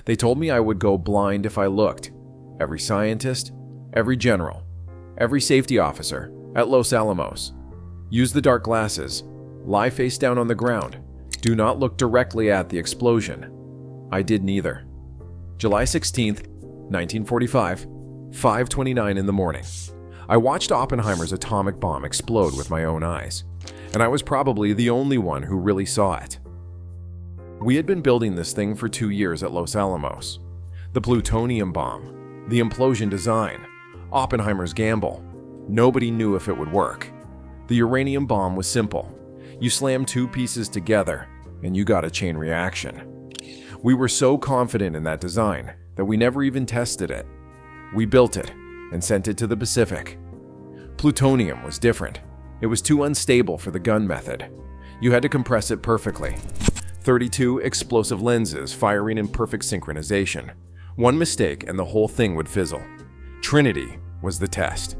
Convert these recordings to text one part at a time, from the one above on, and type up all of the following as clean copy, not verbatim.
They told me I would go blind if I looked. Every scientist, every general, every safety officer at Los Alamos. Use the dark glasses. Lie face down on the ground. Do not look directly at the explosion. I did neither. July 16th, 1945, 5:29 in the morning. I watched Oppenheimer's atomic bomb explode with my own eyes, and I was probably the only one who really saw it. We had been building this thing for 2 years at Los Alamos. The plutonium bomb, the implosion design, Oppenheimer's gamble. Nobody knew if it would work. The uranium bomb was simple. You slam two pieces together, and you got a chain reaction. We were so confident in that design that we never even tested it. We built it and sent it to the Pacific. Plutonium was different. It was too unstable for the gun method. You had to compress it perfectly. 32 explosive lenses firing in perfect synchronization. One mistake and the whole thing would fizzle. Trinity was the test.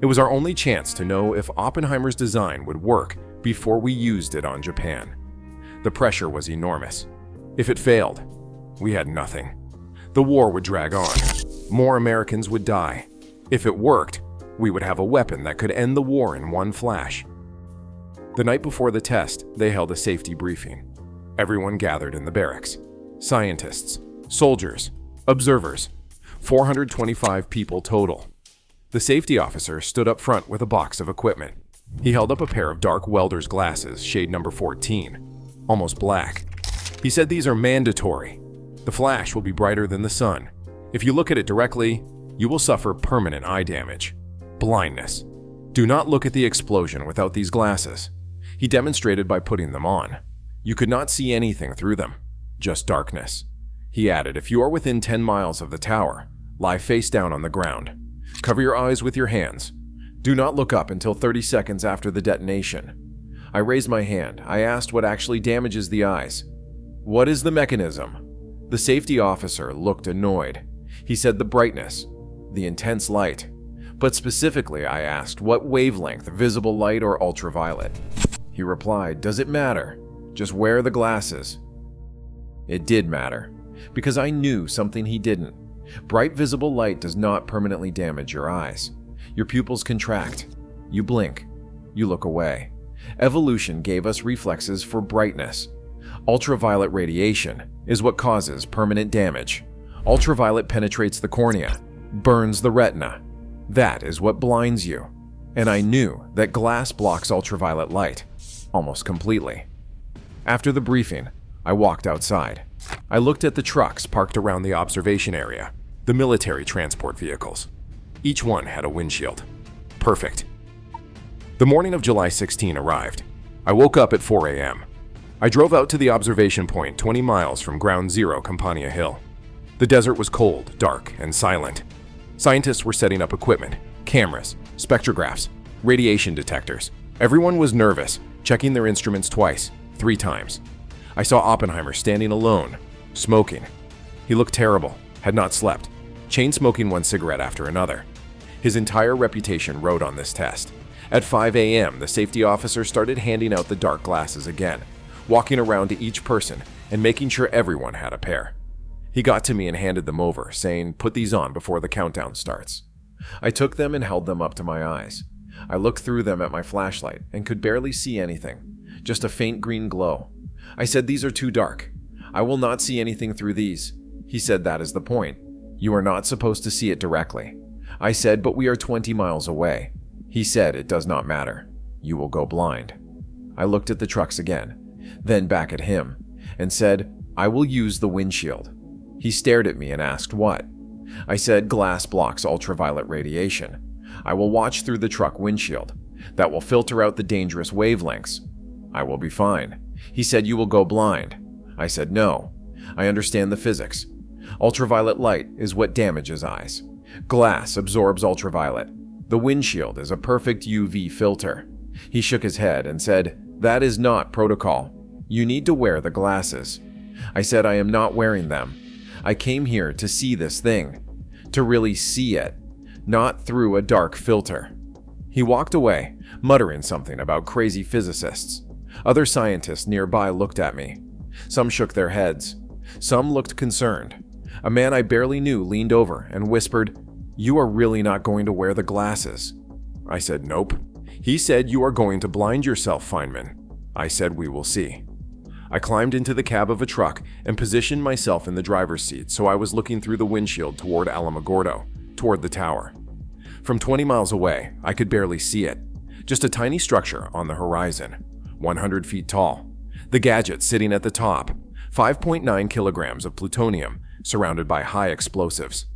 It was our only chance to know if Oppenheimer's design would work before we used it on Japan. The pressure was enormous. If it failed, we had nothing. The war would drag on. More Americans would die. If it worked, we would have a weapon that could end the war in one flash. The night before the test, they held a safety briefing. Everyone gathered in the barracks. Scientists, soldiers, observers. 425 people total. The safety officer stood up front with a box of equipment. He held up a pair of dark welder's glasses, shade number 14, almost black. He said these are mandatory. The flash will be brighter than the sun. If you look at it directly, you will suffer permanent eye damage. Blindness. Do not look at the explosion without these glasses. He demonstrated by putting them on. You could not see anything through them, just darkness. He added, if you are within 10 miles of the tower, lie face down on the ground. Cover your eyes with your hands. Do not look up until 30 seconds after the detonation. I raised my hand. I asked what actually damages the eyes. What is the mechanism? The safety officer looked annoyed. He said the brightness, the intense light. But specifically, I asked, what wavelength, visible light or ultraviolet? He replied, does it matter? Just wear the glasses. It did matter, because I knew something he didn't. Bright visible light does not permanently damage your eyes. Your pupils contract. You blink. You look away. Evolution gave us reflexes for brightness. Ultraviolet radiation is what causes permanent damage. Ultraviolet penetrates the cornea, burns the retina. That is what blinds you. And I knew that glass blocks ultraviolet light, almost completely. After the briefing, I walked outside. I looked at the trucks parked around the observation area, the military transport vehicles. Each one had a windshield. Perfect. The morning of July 16 arrived. I woke up at 4 a.m. I drove out to the observation point 20 miles from Ground Zero, Campania Hill. The desert was cold, dark, and silent. Scientists were setting up equipment, cameras, spectrographs, radiation detectors. Everyone was nervous, checking their instruments twice, 3 times. I saw Oppenheimer standing alone, smoking. He looked terrible, had not slept, chain smoking one cigarette after another. His entire reputation rode on this test. At 5 a.m., the safety officer started handing out the dark glasses again, walking around to each person and making sure everyone had a pair. He got to me and handed them over, saying, put these on before the countdown starts. I took them and held them up to my eyes. I looked through them at my flashlight and could barely see anything, just a faint green glow. I said, these are too dark. I will not see anything through these. He said, that is the point. You are not supposed to see it directly. I said, but we are 20 miles away. He said, it does not matter. You will go blind. I looked at the trucks again, then back at him, and said, I will use the windshield. He stared at me and asked what. I said, glass blocks ultraviolet radiation. I will watch through the truck windshield. That will filter out the dangerous wavelengths. I will be fine. He said, you will go blind. I said, no. I understand the physics. Ultraviolet light is what damages eyes. Glass absorbs ultraviolet. The windshield is a perfect UV filter. He shook his head and said, that is not protocol. You need to wear the glasses. I said, I am not wearing them. I came here to see this thing, to really see it, not through a dark filter. He walked away, muttering something about crazy physicists. Other scientists nearby looked at me. Some shook their heads. Some looked concerned. A man I barely knew leaned over and whispered, "You are really not going to wear the glasses." I said, "Nope." He said, "You are going to blind yourself, Feynman." I said, "We will see." I climbed into the cab of a truck and positioned myself in the driver's seat so I was looking through the windshield toward Alamogordo, toward the tower. From 20 miles away, I could barely see it. Just a tiny structure on the horizon, 100 feet tall. The gadget sitting at the top, 5.9 kilograms of plutonium, surrounded by high explosives.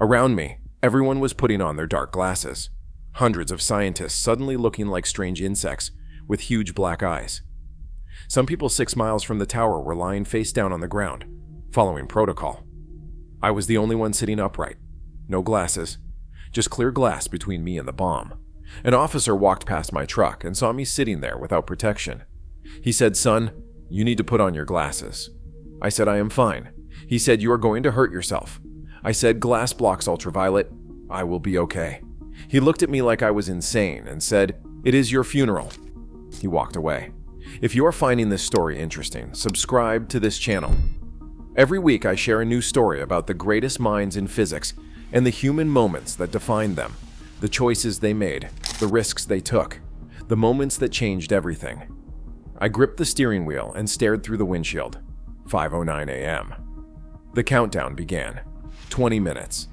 Around me, everyone was putting on their dark glasses. Hundreds of scientists suddenly looking like strange insects with huge black eyes. Some people 6 miles from the tower were lying face down on the ground, following protocol. I was the only one sitting upright. No glasses, just clear glass between me and the bomb. An officer walked past my truck and saw me sitting there without protection. He said, "Son, you need to put on your glasses." I said, "I am fine." He said, "You are going to hurt yourself." I said, "Glass blocks ultraviolet. I will be okay." He looked at me like I was insane and said, "It is your funeral." He walked away. If you are finding this story interesting, subscribe to this channel. Every week I share a new story about the greatest minds in physics and the human moments that defined them, the choices they made, the risks they took, the moments that changed everything. I gripped the steering wheel and stared through the windshield. 5:09 a.m. The countdown began. 20 minutes.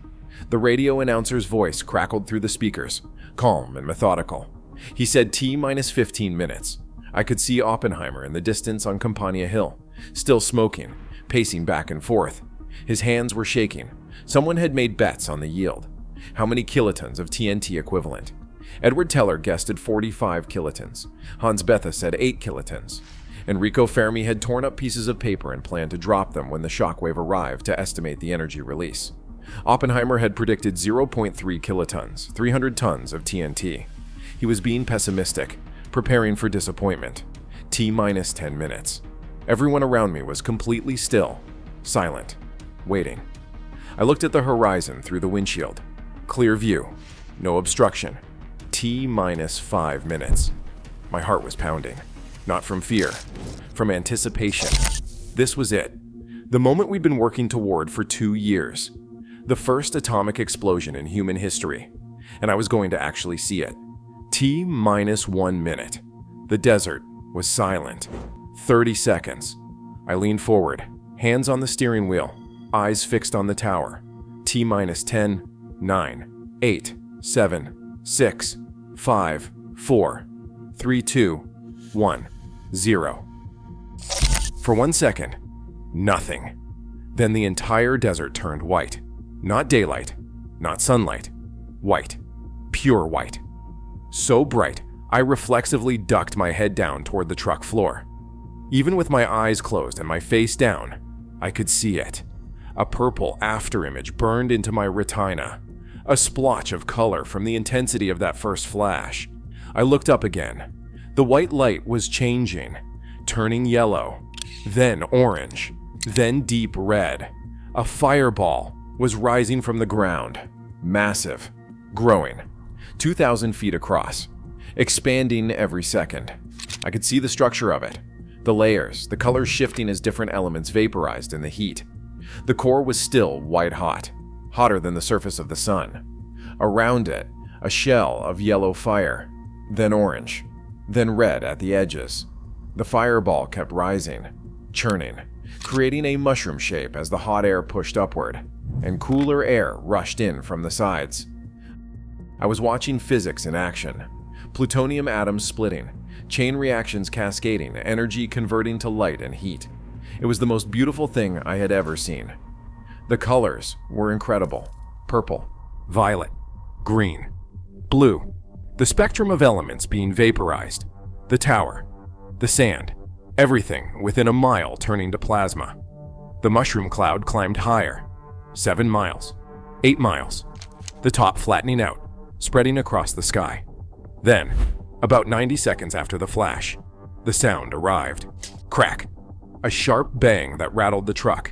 The radio announcer's voice crackled through the speakers, calm and methodical. He said T-minus 15 minutes. I could see Oppenheimer in the distance on Campania Hill, still smoking, pacing back and forth. His hands were shaking. Someone had made bets on the yield. How many kilotons of TNT equivalent? Edward Teller guessed at 45 kilotons. Hans Bethe said 8 kilotons. Enrico Fermi had torn up pieces of paper and planned to drop them when the shockwave arrived to estimate the energy release. Oppenheimer had predicted 0.3 kilotons, 300 tons of TNT. He was being pessimistic, preparing for disappointment. T-minus 10 minutes. Everyone around me was completely still, silent, waiting. I looked at the horizon through the windshield. Clear view, no obstruction. T-minus 5 minutes. My heart was pounding. Not from fear, from anticipation. This was it. The moment we'd been working toward for 2 years. The first atomic explosion in human history. And I was going to actually see it. T-minus 1 minute. The desert was silent. 30 seconds. I leaned forward, hands on the steering wheel, eyes fixed on the tower. T-minus 10, 9, 8, 7, 6, 5, 4, 3, 2, 1, 0. For 1 second, nothing. Then the entire desert turned white. Not daylight, not sunlight. White. Pure white. So bright, I reflexively ducked my head down toward the truck floor. Even with my eyes closed and my face down, I could see it. A purple afterimage burned into my retina. A splotch of color from the intensity of that first flash. I looked up again. The white light was changing, turning yellow, then orange, then deep red. A fireball was rising from the ground, massive, growing, 2,000 feet across, expanding every second. I could see the structure of it, the layers, the colors shifting as different elements vaporized in the heat. The core was still white hot, hotter than the surface of the sun. Around it, a shell of yellow fire, then orange, then red at the edges. The fireball kept rising, churning, creating a mushroom shape as the hot air pushed upward, and cooler air rushed in from the sides. I was watching physics in action. Plutonium atoms splitting, chain reactions cascading, energy converting to light and heat. It was the most beautiful thing I had ever seen. The colors were incredible. Purple, violet, green, blue. The spectrum of elements being vaporized. The tower, the sand, everything within a mile turning to plasma. The mushroom cloud climbed higher. 7 miles, 8 miles. The top flattening out, spreading across the sky. Then, about 90 seconds after the flash, the sound arrived. Crack. A sharp bang that rattled the truck.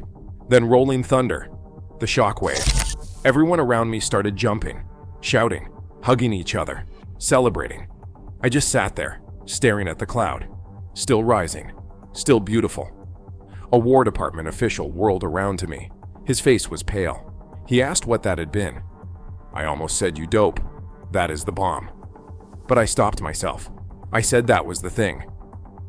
Then rolling thunder. The shockwave. Everyone around me started jumping, shouting, hugging each other, celebrating. I just sat there, staring at the cloud. Still rising. Still beautiful. A War Department official whirled around to me, His face was pale. He asked what that had been. I almost said, "You dope. That is the bomb." But I stopped myself. I said that was the thing.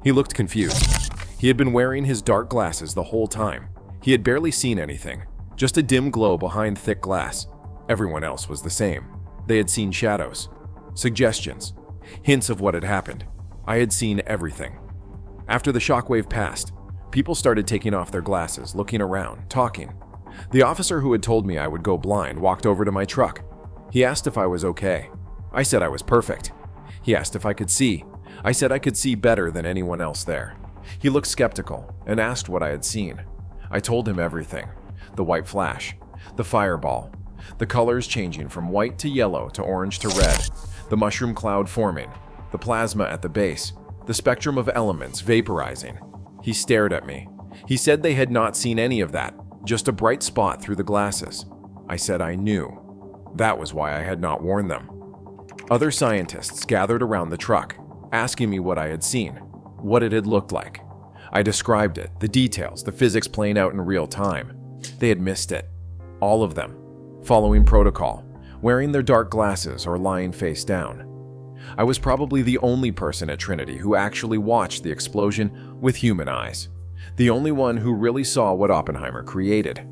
He looked confused. He had been wearing his dark glasses the whole time. He had barely seen anything, just a dim glow behind thick glass. Everyone else was the same. They had seen shadows, suggestions, hints of what had happened. I had seen everything. After the shockwave passed, people started taking off their glasses, looking around, talking. The officer who had told me I would go blind walked over to my truck. He asked if I was okay. I said I was perfect. He asked if I could see. I said I could see better than anyone else there. He looked skeptical and asked what I had seen. I told him everything. The white flash, the fireball, the colors changing from white to yellow to orange to red, the mushroom cloud forming, the plasma at the base, the spectrum of elements vaporizing. He stared at me. He said they had not seen any of that, just a bright spot through the glasses. I said I knew. That was why I had not warned them. Other scientists gathered around the truck, asking me what I had seen, what it had looked like. I described it, the details, the physics playing out in real time. They had missed it. All of them, following protocol, wearing their dark glasses or lying face down. I was probably the only person at Trinity who actually watched the explosion with human eyes, the only one who really saw what Oppenheimer created.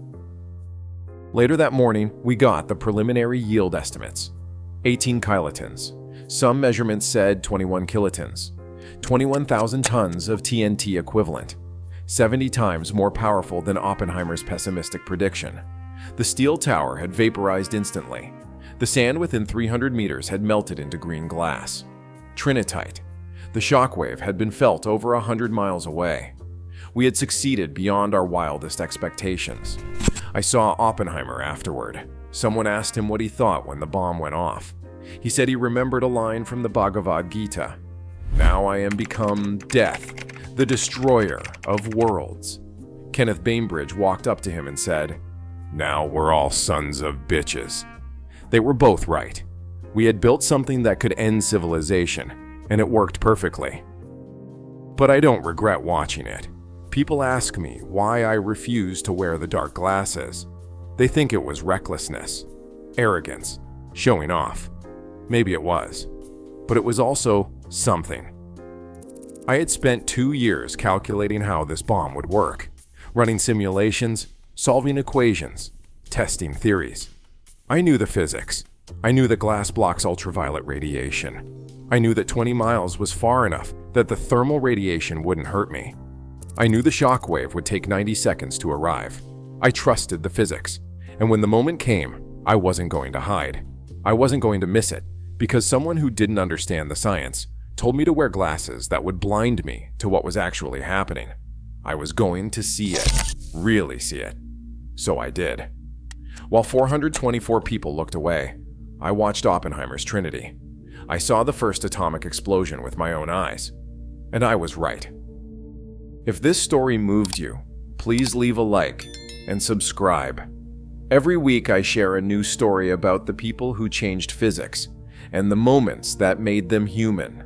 Later that morning, we got the preliminary yield estimates. 18 kilotons. Some measurements said 21 kilotons. 21,000 tons of TNT equivalent. 70 times more powerful than Oppenheimer's pessimistic prediction. The steel tower had vaporized instantly. The sand within 300 meters had melted into green glass. Trinitite. The shockwave had been felt over 100 miles away. We had succeeded beyond our wildest expectations. I saw Oppenheimer afterward. Someone asked him what he thought when the bomb went off. He said he remembered a line from the Bhagavad Gita. "Now I am become death, the destroyer of worlds." Kenneth Bainbridge walked up to him and said, "Now we're all sons of bitches." They were both right. We had built something that could end civilization, and it worked perfectly. But I don't regret watching it. People ask me why I refuse to wear the dark glasses. They think it was recklessness, arrogance, showing off. Maybe it was, but it was also something. I had spent 2 years calculating how this bomb would work, running simulations, solving equations, testing theories. I knew the physics. I knew the glass blocks ultraviolet radiation. I knew that 20 miles was far enough that the thermal radiation wouldn't hurt me. I knew the shockwave would take 90 seconds to arrive. I trusted the physics, and when the moment came, I wasn't going to hide. I wasn't going to miss it, because someone who didn't understand the science told me to wear glasses that would blind me to what was actually happening. I was going to see it, really see it. So I did. While 424 people looked away, I watched Oppenheimer's Trinity. I saw the first atomic explosion with my own eyes, and I was right. If this story moved you, please leave a like and subscribe. Every week I share a new story about the people who changed physics and the moments that made them human.